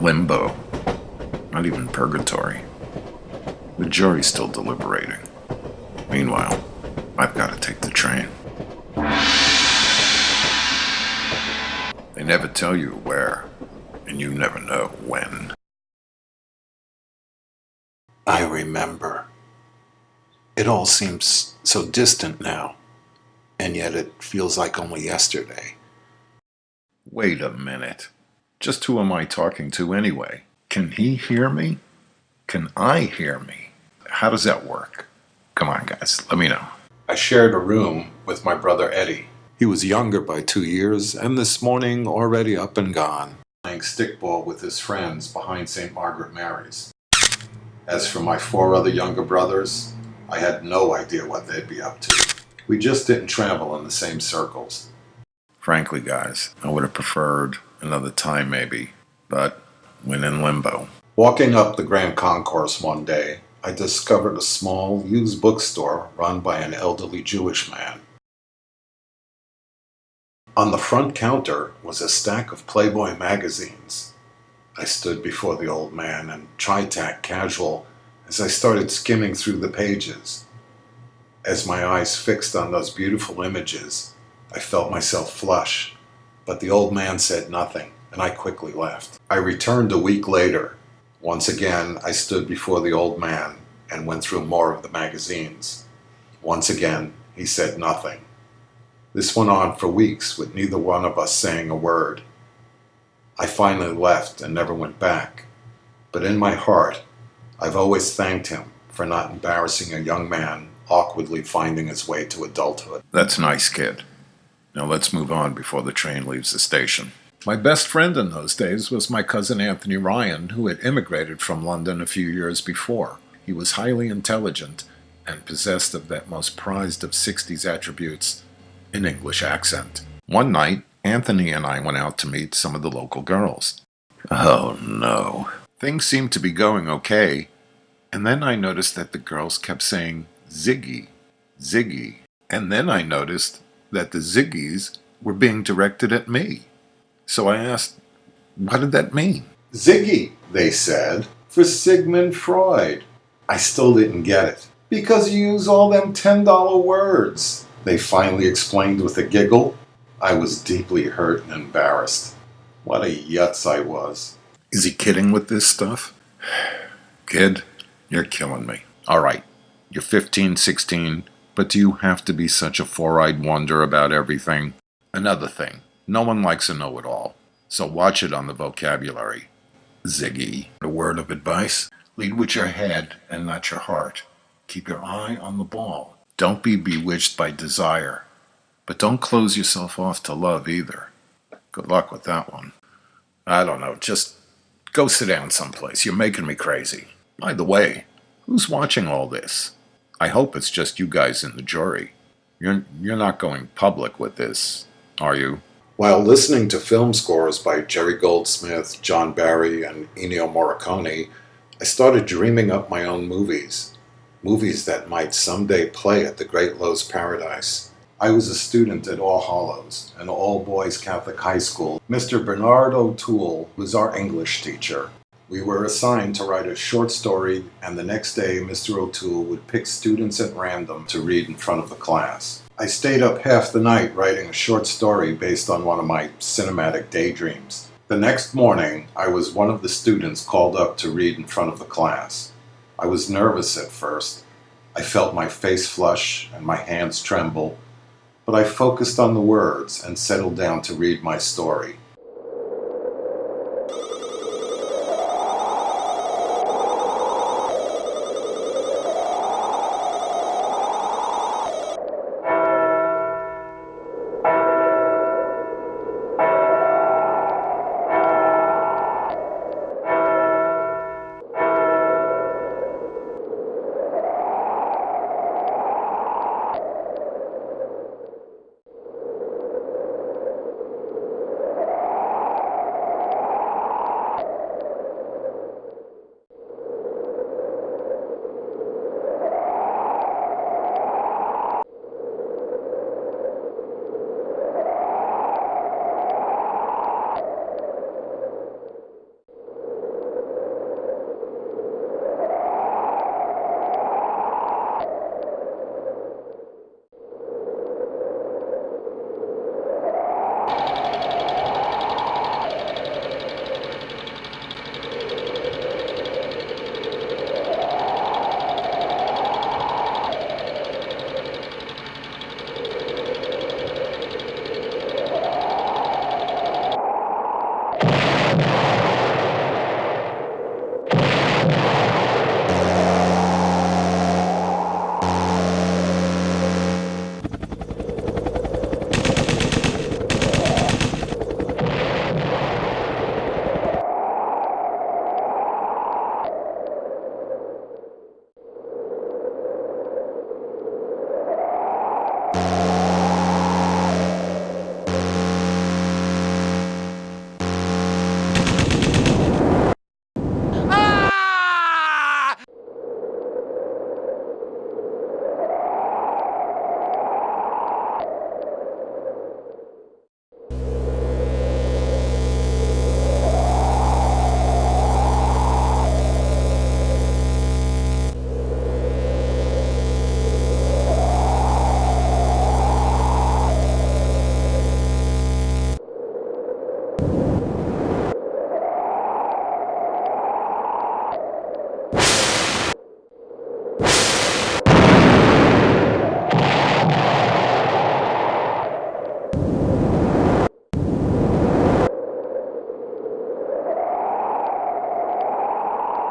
Limbo. Not even purgatory. The jury's still deliberating. Meanwhile, I've got to take the train. They never tell you where, and you never know when. I remember. It all seems so distant now, and yet it feels like only yesterday. Wait a minute. Just who am I talking to anyway? Can he hear me? Can I hear me? How does that work? Come on, guys, let me know. I shared a room with my brother Eddie. He was younger by 2 years, and this morning already up and gone, playing stickball with his friends behind St. Margaret Mary's. As for my 4 other younger brothers, I had no idea what they'd be up to. We just didn't travel in the same circles. Frankly, guys, I would have preferred another time maybe, but when in limbo. Walking up the Grand Concourse one day, I discovered a small, used bookstore run by an elderly Jewish man. On the front counter was a stack of Playboy magazines. I stood before the old man and tried to act casual as I started skimming through the pages. As my eyes fixed on those beautiful images, I felt myself flush, but the old man said nothing, and I quickly left. I returned a week later. Once again, I stood before the old man and went through more of the magazines. Once again, he said nothing. This went on for weeks with neither one of us saying a word. I finally left and never went back. But in my heart, I've always thanked him for not embarrassing a young man awkwardly finding his way to adulthood. That's nice, kid. Now let's move on before the train leaves the station. My best friend in those days was my cousin Anthony Ryan, who had immigrated from London a few years before. He was highly intelligent and possessed of that most prized of 60s attributes, an English accent. One night, Anthony and I went out to meet some of the local girls. Oh no. Things seemed to be going okay, and then I noticed that the girls kept saying Ziggy, Ziggy. And then I noticed that the Ziggies were being directed at me. So I asked, what did that mean? Ziggy, they said, for Sigmund Freud. I still didn't get it. Because you use all them $10 words, they finally explained with a giggle. I was deeply hurt and embarrassed. What a yutz I was. Is he kidding with this stuff? Kid, you're killing me. All right, you're 15, 16, but do you have to be such a four-eyed wonder about everything? Another thing, no one likes a know-it-all, so watch it on the vocabulary. Ziggy. A word of advice? Lead with your head and not your heart. Keep your eye on the ball. Don't be bewitched by desire, but don't close yourself off to love either. Good luck with that one. I don't know, just go sit down someplace. You're making me crazy. By the way, who's watching all this? I hope it's just you guys in the jury. You're not going public with this, are you? While listening to film scores by Jerry Goldsmith, John Barry, and Ennio Morricone, I started dreaming up my own movies. Movies that might someday play at the Great Lowe's Paradise. I was a student at All Hallows, an all-boys Catholic high school. Mr. Bernard O'Toole was our English teacher. We were assigned to write a short story, and the next day Mr. O'Toole would pick students at random to read in front of the class. I stayed up half the night writing a short story based on one of my cinematic daydreams. The next morning, I was one of the students called up to read in front of the class. I was nervous at first. I felt my face flush and my hands tremble, but I focused on the words and settled down to read my story.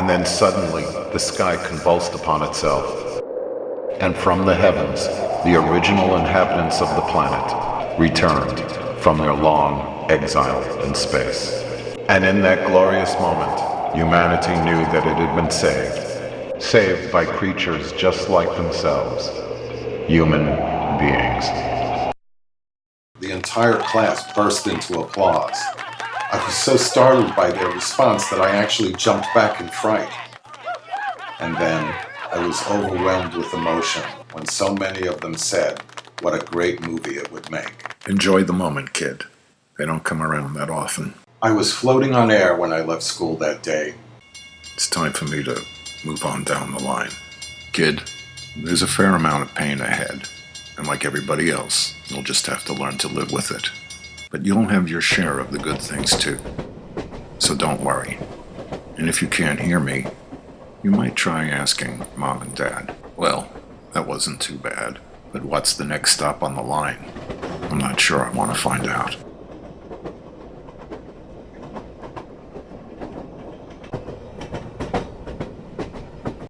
And then suddenly, the sky convulsed upon itself, and from the heavens, the original inhabitants of the planet returned from their long exile in space. And in that glorious moment, humanity knew that it had been saved. Saved by creatures just like themselves, human beings. The entire class burst into applause. I was so startled by their response that I actually jumped back in fright. And then I was overwhelmed with emotion when so many of them said what a great movie it would make. Enjoy the moment, kid. They don't come around that often. I was floating on air when I left school that day. It's time for me to move on down the line. Kid, there's a fair amount of pain ahead, and like everybody else, you'll just have to learn to live with it. But you'll have your share of the good things too. So don't worry. And if you can't hear me, you might try asking Mom and Dad. Well, that wasn't too bad. But what's the next stop on the line? I'm not sure I want to find out.